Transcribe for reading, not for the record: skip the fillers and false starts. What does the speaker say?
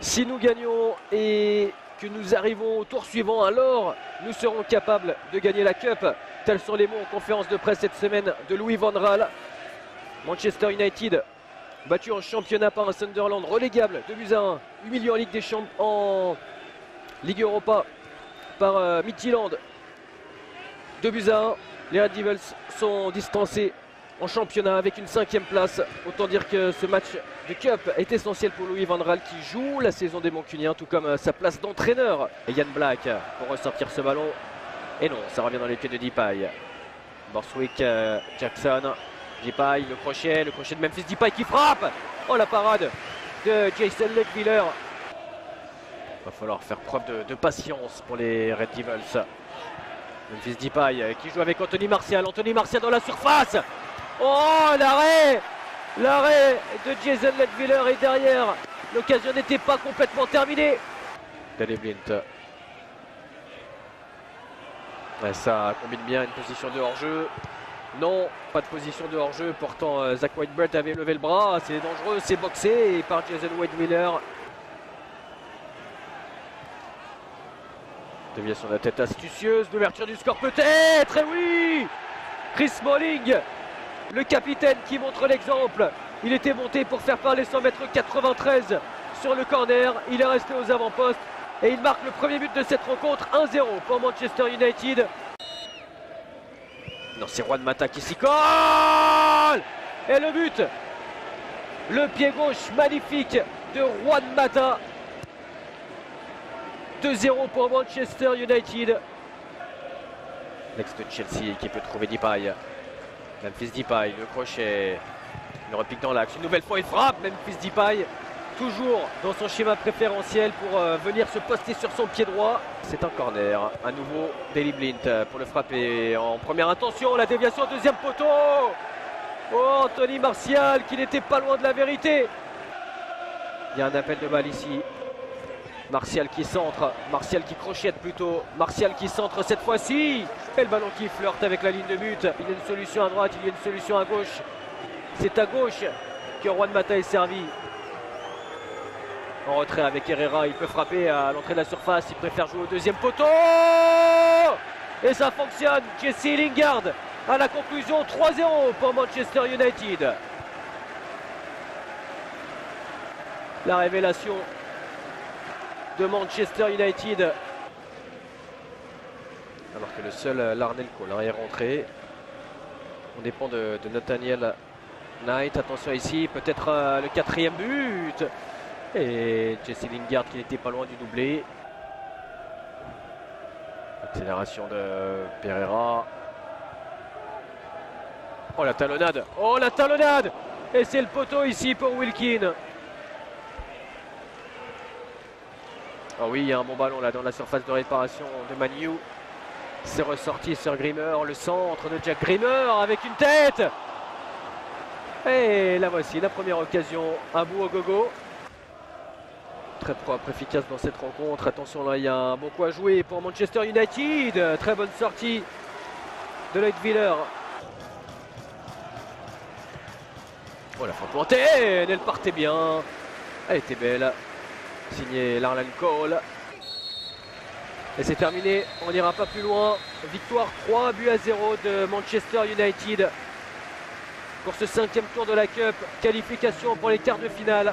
Si nous gagnons et que nous arrivons au tour suivant, alors nous serons capables de gagner la Cup. Tels sont les mots en conférence de presse cette semaine de Louis van Gaal. Manchester United battu en championnat par un Sunderland relégable 2-1, humilié en Ligue des Champions, en Ligue Europa par Midtjylland 2-1. Les Red Devils sont distancés en championnat avec une 5e place. Autant dire que ce match de Cup est essentiel pour Louis van Gaal qui joue la saison des Mancuniens, tout comme sa place d'entraîneur. Et Jan Black pour ressortir ce ballon. Et non, ça revient dans les pieds de Depay. Borthwick, Jackson, Depay, le crochet de Memphis Depay qui frappe. Oh, la parade de Jason Leckviller. Il va falloir faire preuve de patience pour les Red Devils. Memphis Depay qui joue avec Anthony Martial. Anthony Martial dans la surface. Oh, l'arrêt de Jason Leckviller est derrière. L'occasion n'était pas complètement terminée. Daley Blind. Ouais, ça combine bien une position de hors-jeu. Non, pas de position de hors-jeu. Pourtant, Zach Whitebread avait levé le bras. C'est dangereux, c'est boxé par Jason Leckviller. Déviation de la tête astucieuse. L'ouverture du score peut-être. Et oui, Chris Smalling, le capitaine qui montre l'exemple. Il était monté pour faire parler 100 mètres 93 sur le corner. Il est resté aux avant-postes et il marque le premier but de cette rencontre. 1-0 pour Manchester United. Non, c'est Juan Mata qui s'y colle. Et le but. Le pied gauche magnifique de Juan Mata. 2-0 pour Manchester United. L'ex de Chelsea qui peut trouver Depay. Memphis Depay, le crochet. Il repique dans l'axe. Une nouvelle fois, il frappe. Memphis Depay, toujours dans son schéma préférentiel pour venir se poster sur son pied droit. C'est un corner. À nouveau, Daley Blind pour le frapper en première intention. La déviation, deuxième poteau. Oh, Anthony Martial qui n'était pas loin de la vérité. Il y a un appel de balle ici. Martial qui centre, Martial qui crochette plutôt, Martial qui centre cette fois-ci. Et le ballon qui flirte avec la ligne de but. Il y a une solution à droite, il y a une solution à gauche. C'est à gauche que Juan Mata est servi. En retrait avec Herrera, il peut frapper à l'entrée de la surface, il préfère jouer au deuxième poteau. Et ça fonctionne, Jesse Lingard à la conclusion, 3-0 pour Manchester United. La révélation de Manchester United. Alors que le seul Larnell Cole est rentré. On dépend de Nathaniel Knight. Attention ici, peut-être le 4e but. Et Jesse Lingard qui n'était pas loin du doublé. Accélération de Pereira. Oh, la talonnade. Oh, la talonnade. Et c'est le poteau ici pour Wilkin. Oh oui, il y a un bon ballon là dans la surface de réparation de Manu. C'est ressorti sur Grimmer, le centre de Jack Grimmer avec une tête. Et la voici, la première occasion à bout au gogo. Très propre, efficace dans cette rencontre. Attention là, il y a un bon coup à jouer pour Manchester United. Très bonne sortie de Leckviller. Oh, la frappe lointaine, elle partait bien. Elle était belle. Signé Larlan Cole. Et c'est terminé, on n'ira pas plus loin. Victoire 3-0 de Manchester United pour ce 5e tour de la Cup. Qualification pour les quarts de finale.